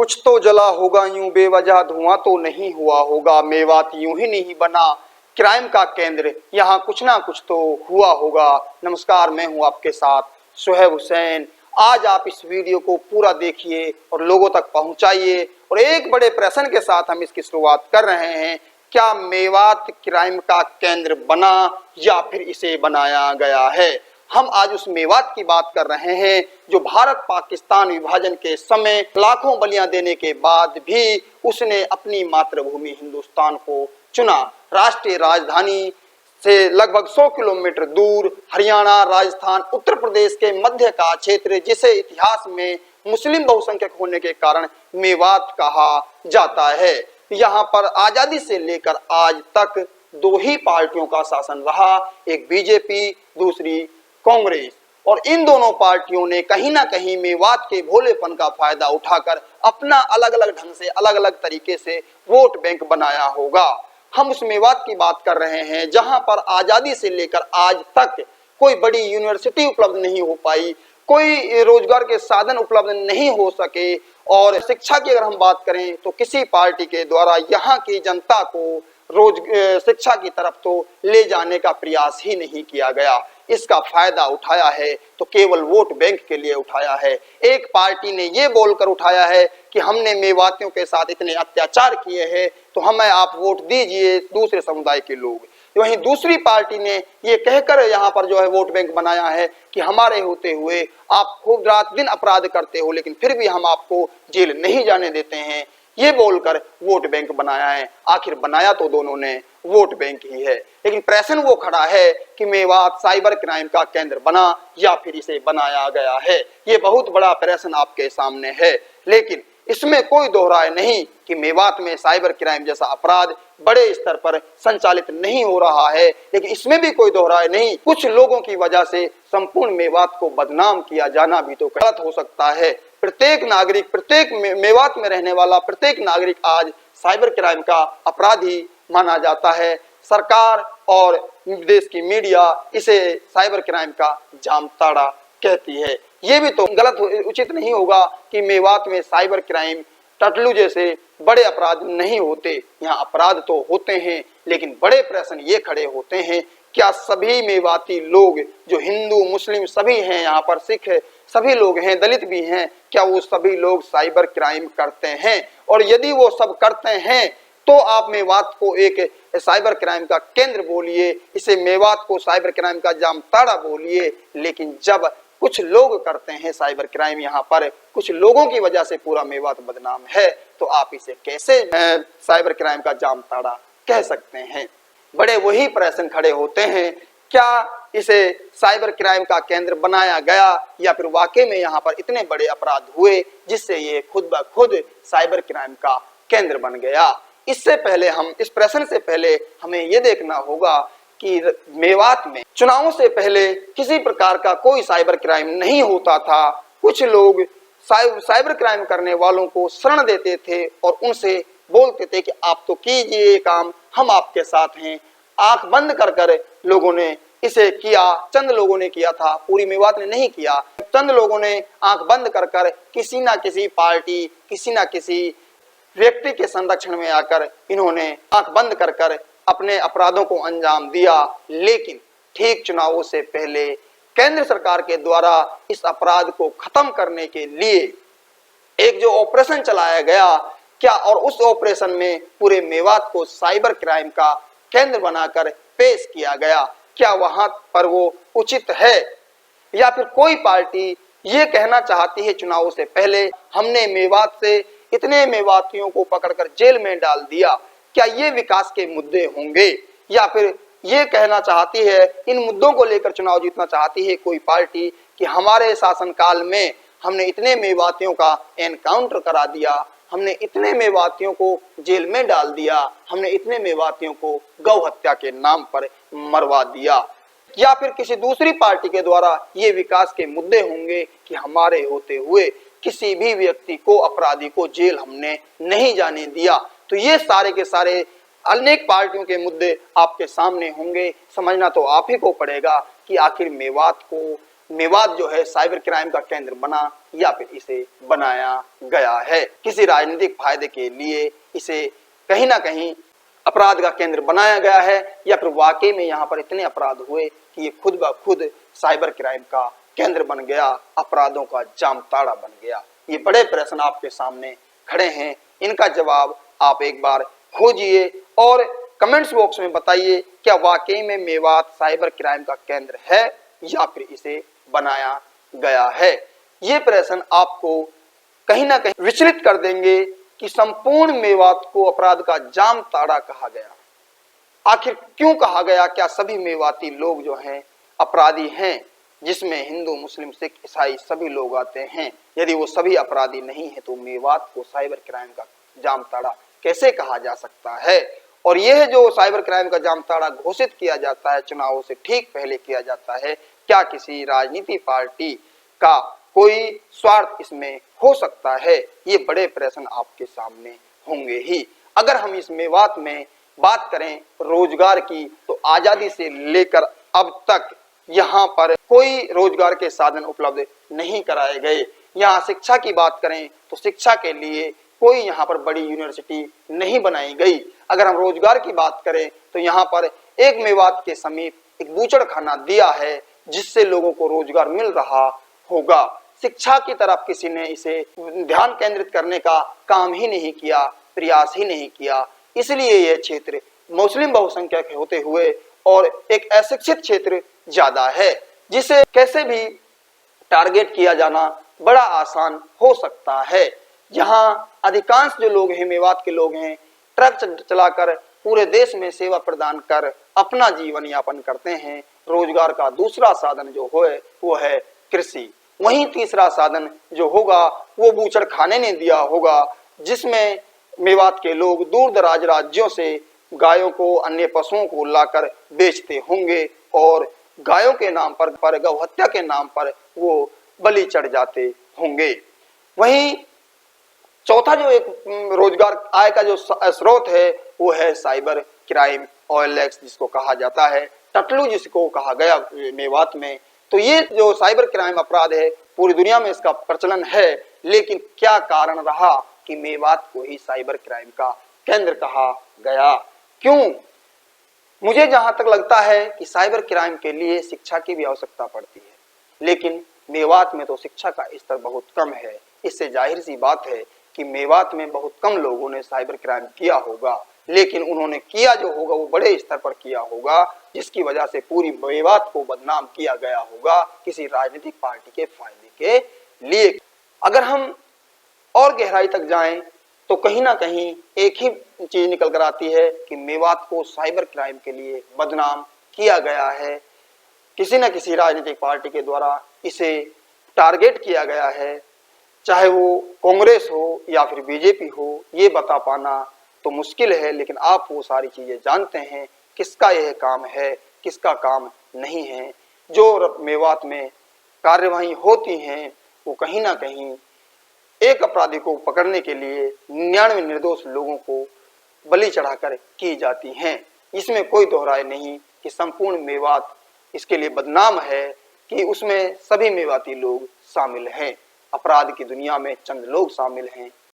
कुछ तो जला होगा यूं बेवजह, धुआं तो नहीं हुआ होगा। मेवात यूं ही नहीं बना क्राइम का केंद्र, यहाँ कुछ ना कुछ तो हुआ होगा। नमस्कार, मैं हूँ आपके साथ सुहेब हुसैन। आज आप इस वीडियो को पूरा देखिए और लोगों तक पहुंचाइए। और एक बड़े प्रश्न के साथ हम इसकी शुरुआत कर रहे हैं, क्या मेवात क्राइम का केंद्र बना या फिर इसे बनाया गया है। हम आज उस मेवात की बात कर रहे हैं जो भारत पाकिस्तान विभाजन के समय लाखों बलियां देने के बाद भी उसने अपनी मातृभूमि हिंदुस्तान को चुना। राष्ट्रीय राजधानी से लगभग 100 किलोमीटर दूर हरियाणा, राजस्थान, उत्तर प्रदेश के मध्य का क्षेत्र, जिसे इतिहास में मुस्लिम बहुसंख्यक होने के कारण मेवात कहा जाता है। यहाँ पर आजादी से लेकर आज तक दो ही पार्टियों का शासन रहा, एक बीजेपी, दूसरी कांग्रेस। और इन दोनों पार्टियों ने कहीं ना कहीं मेवात के भोलेपन का फायदा उठाकर अपना अलग अलग ढंग से, अलग अलग तरीके से वोट बैंक बनाया होगा। हम उस मेवात की बात कर रहे हैं जहां पर आजादी से लेकर आज तक कोई बड़ी यूनिवर्सिटी उपलब्ध नहीं हो पाई, कोई रोजगार के साधन उपलब्ध नहीं हो सके। और शिक्षा की अगर हम बात करें तो किसी पार्टी के द्वारा यहाँ की जनता को शिक्षा की तरफ तो ले जाने का प्रयास ही नहीं किया गया। इसका फायदा उठाया है तो केवल वोट बैंक के लिए उठाया है। एक पार्टी ने ये बोलकर उठाया है कि हमने मेवातियों के साथ इतने अत्याचार किए हैं तो हमें आप वोट दीजिए, दूसरे समुदाय के लोग। वहीं दूसरी पार्टी ने ये कहकर यहाँ पर जो है वोट बैंक बनाया है कि हमारे होते हुए आप खूब रात दिन अपराध करते हो लेकिन फिर भी हम आपको जेल नहीं जाने देते हैं, ये बोलकर वोट बैंक बनाया है। आखिर बनाया तो दोनों ने वोट बैंक ही है, लेकिन प्रश्न वो खड़ा है कि मेवात साइबर क्राइम का केंद्र बना या फिर इसे बनाया गया है। ये बहुत बड़ा प्रश्न आपके सामने है, लेकिन इसमें कोई दोहराए नहीं कि मेवात में साइबर क्राइम जैसा अपराध बड़े स्तर पर संचालित नहीं हो रहा है। लेकिन इसमें भी कोई दोहराए नहीं, कुछ लोगों की वजह से संपूर्ण मेवात को बदनाम किया जाना भी तो गलत हो सकता है। प्रत्येक नागरिक, प्रत्येक मेवात में रहने वाला प्रत्येक नागरिक आज साइबर क्राइम का अपराधी माना जाता है। सरकार और देश की मीडिया इसे साइबर क्राइम का जामताड़ा कहती है। ये भी तो गलत, उचित नहीं होगा कि मेवात में साइबर क्राइम, टटलू जैसे बड़े अपराध नहीं होते। यहाँ अपराध तो होते हैं, लेकिन बड़े प्रश्न ये खड़े होते हैं, क्या सभी मेवाती लोग जो हिंदू मुस्लिम सभी हैं, यहाँ पर सिख सभी लोग हैं, दलित भी हैं, क्या वो सभी लोग साइबर क्राइम करते हैं? और यदि वो सब करते हैं तो आप मेवात को एक साइबर क्राइम का केंद्र बोलिए, इसे मेवात को साइबर क्राइम का जामताड़ा बोलिए। लेकिन जब कुछ लोग करते हैं साइबर क्राइम, यहाँ पर कुछ लोगों की वजह से पूरा मेवात बदनाम है, तो आप इसे कैसे साइबर क्राइम का जामताड़ा कह सकते हैं? बड़े वही प्रश्न खड़े होते हैं, क्या इसे साइबर क्राइम का केंद्र बनाया गया या फिर वाकई में यहाँ पर इतने बड़े अपराध हुए जिससे ये खुद ब खुद साइबर क्राइम का केंद्र बन गया? इससे पहले हम इस प्रश्न से पहले हमें ये देखना होगा कि मेवात में चुनावों से पहले किसी प्रकार का कोई साइबर क्राइम नहीं होता था। कुछ लोग साइबर क्राइम करने वालों को शरण देते थे और उनसे बोलते थे कि आप तो कीजिए ये काम, हम आपके साथ हैं। आंख बंद कर कर लोगों ने इसे किया, चंद लोगों ने किया था, पूरी मेवात ने नहीं किया। चंद लोगों ने आंख बंद कर कर किसी ना किसी पार्टी, किसी ना किसी व्यक्ति के संरक्षण में आकर इन्होंने आंख बंद कर कर अपने अपराधों को अंजाम दिया। लेकिन ठीक चुनावों से पहले केंद्र सरकार के द्वारा इस अपराध को खत्म करने के लिए एक जो ऑपरेशन चलाया गया, क्या और उस ऑपरेशन में पूरे मेवात को साइबर क्राइम का केंद्र बनाकर पेश किया गया, क्या वहां पर वो उचित है? या फिर कोई पार्टी ये कहना चाहती है चुनावों से पहले हमने मेवात से इतने मेवातियों को पकड़कर जेल में डाल दिया, क्या ये विकास के मुद्दे होंगे? या फिर ये कहना चाहती है, इन मुद्दों को लेकर चुनाव जीतना चाहती है कोई पार्टी कि हमारे शासनकाल में हमने इतने मेवातियों का एनकाउंटर करा दिया, हमने इतने मेवातियों को जेल में डाल दिया, हमने इतने मेवातियों को गौ हत्या के नाम पर मरवा दिया? या फिर किसी दूसरी पार्टी के द्वारा ये विकास के मुद्दे होंगे कि हमारे होते हुए किसी भी व्यक्ति को, अपराधी को जेल हमने नहीं जाने दिया? तो ये सारे के सारे अनेक पार्टियों के मुद्दे आपके सामने होंगे। समझना तो आप ही को पड़ेगा कि आखिर मेवात को मेवात जो है साइबर क्राइम का केंद्र बना या फिर इसे बनाया गया है। किसी राजनीतिक फायदे के लिए इसे कहीं ना कहीं अपराध का केंद्र बनाया गया है या फिर वाकई में यहाँ पर इतने अपराध हुए कि ये खुद ब खुद साइबर क्राइम का केंद्र बन गया, अपराधों का जामताड़ा बन गया। ये बड़े प्रश्न आपके सामने खड़े हैं, इनका जवाब आप एक बार खोजिए और कमेंट्स बॉक्स में बताइए, क्या वाकई में मेवात साइबर क्राइम का केंद्र है या फिर इसे बनाया गया है। ये प्रश्न आपको कहीं ना कहीं विचलित कर देंगे कि संपूर्ण मेवात को अपराध का जामताड़ा कहा गया। आखिर क्यों कहा गया? क्या सभी मेवाती लोग जो हैं अपराधी हैं, जिसमें हिंदू, मुस्लिम, सिख, ईसाई सभी लोग आते हैं? यदि वो सभी अपराधी नहीं है तो मेवात को साइबर क्राइम का जामताड़ा कैसे कहा जा सकता है? और यह जो साइबर क्राइम का जामताड़ा घोषित किया जाता है, चुनावों से ठीक पहले किया जाता है, क्या किसी राजनीति पार्टी का कोई स्वार्थ इसमें हो सकता है? ये बड़े प्रश्न आपके सामने होंगे ही। अगर हम इस मेवात में बात करें रोजगार की, तो आजादी से लेकर अब तक यहाँ पर कोई रोजगार के साधन उपलब्ध नहीं कराए गए। यहाँ शिक्षा की बात करें तो शिक्षा के लिए कोई यहाँ पर बड़ी यूनिवर्सिटी नहीं बनाई गई। अगर हम रोजगार की बात करें तो यहाँ पर एक मेवात के समीप एक बूचड़खाना दिया है, जिससे लोगों को रोजगार मिल रहा होगा। शिक्षा की तरफ किसी ने इसे ध्यान केंद्रित करने का काम ही नहीं किया, प्रयास ही नहीं किया। इसलिए यह क्षेत्र मुस्लिम बहुसंख्यक होते हुए और एक अशिक्षित क्षेत्र ज्यादा है, जिसे कैसे भी टारगेट किया जाना बड़ा आसान हो सकता है। यहाँ अधिकांश जो लोग हैं, मेवात के लोग हैं, ट्रक चलाकर पूरे देश में सेवा प्रदान कर अपना जीवन यापन करते हैं। रोजगार का दूसरा साधन जो है वो है कृषि। वहीं तीसरा साधन जो होगा वो बूचड़ खाने ने दिया होगा, जिसमें मेवात के लोग दूर दराज राज्यों से गायों को, अन्य पशुओं को लाकर बेचते होंगे और गायों के नाम पर गौ हत्या के नाम पर वो बलि चढ़ जाते होंगे। वहीं चौथा जो एक रोजगार आय का जो स्रोत है वो है साइबर क्राइम, OLX जिसको कहा जाता है, टटलू जिसको कहा गया मेवात में। तो ये जो साइबर क्राइम अपराध है पूरी दुनिया में इसका प्रचलन है, लेकिन क्या कारण रहा कि मेवात को ही साइबर क्राइम का केंद्र कहा गया? क्यों? मुझे जहां तक लगता है कि साइबर क्राइम के लिए शिक्षा की भी आवश्यकता पड़ती है, लेकिन मेवात में तो शिक्षा का स्तर बहुत कम है। इससे जाहिर सी बात है कि मेवात में बहुत कम लोगों ने साइबर क्राइम किया होगा, लेकिन उन्होंने किया जो होगा वो बड़े स्तर पर किया होगा, जिसकी वजह से पूरी मेवात को बदनाम किया गया होगा किसी राजनीतिक पार्टी के फायदे के लिए। अगर हम और गहराई तक जाएं तो कहीं ना कहीं एक ही चीज निकल कर आती है कि मेवात को साइबर क्राइम के लिए बदनाम किया गया है। किसी न किसी राजनीतिक पार्टी के द्वारा इसे टारगेट किया गया है, चाहे वो कांग्रेस हो या फिर बीजेपी हो, ये बता पाना तो मुश्किल है, लेकिन आप वो सारी चीजें जानते हैं किसका यह काम है, किसका काम नहीं है। जो मेवात में कार्यवाही होती हैं वो कहीं ना कहीं एक अपराधी को पकड़ने के लिए 99 निर्दोष लोगों को बलि चढ़ाकर की जाती हैं। इसमें कोई दोहराए नहीं कि संपूर्ण मेवात इसके लिए बदनाम है कि उसमें सभी मेवाती लोग शामिल हैं। अपराध की दुनिया में चंद लोग शामिल हैं,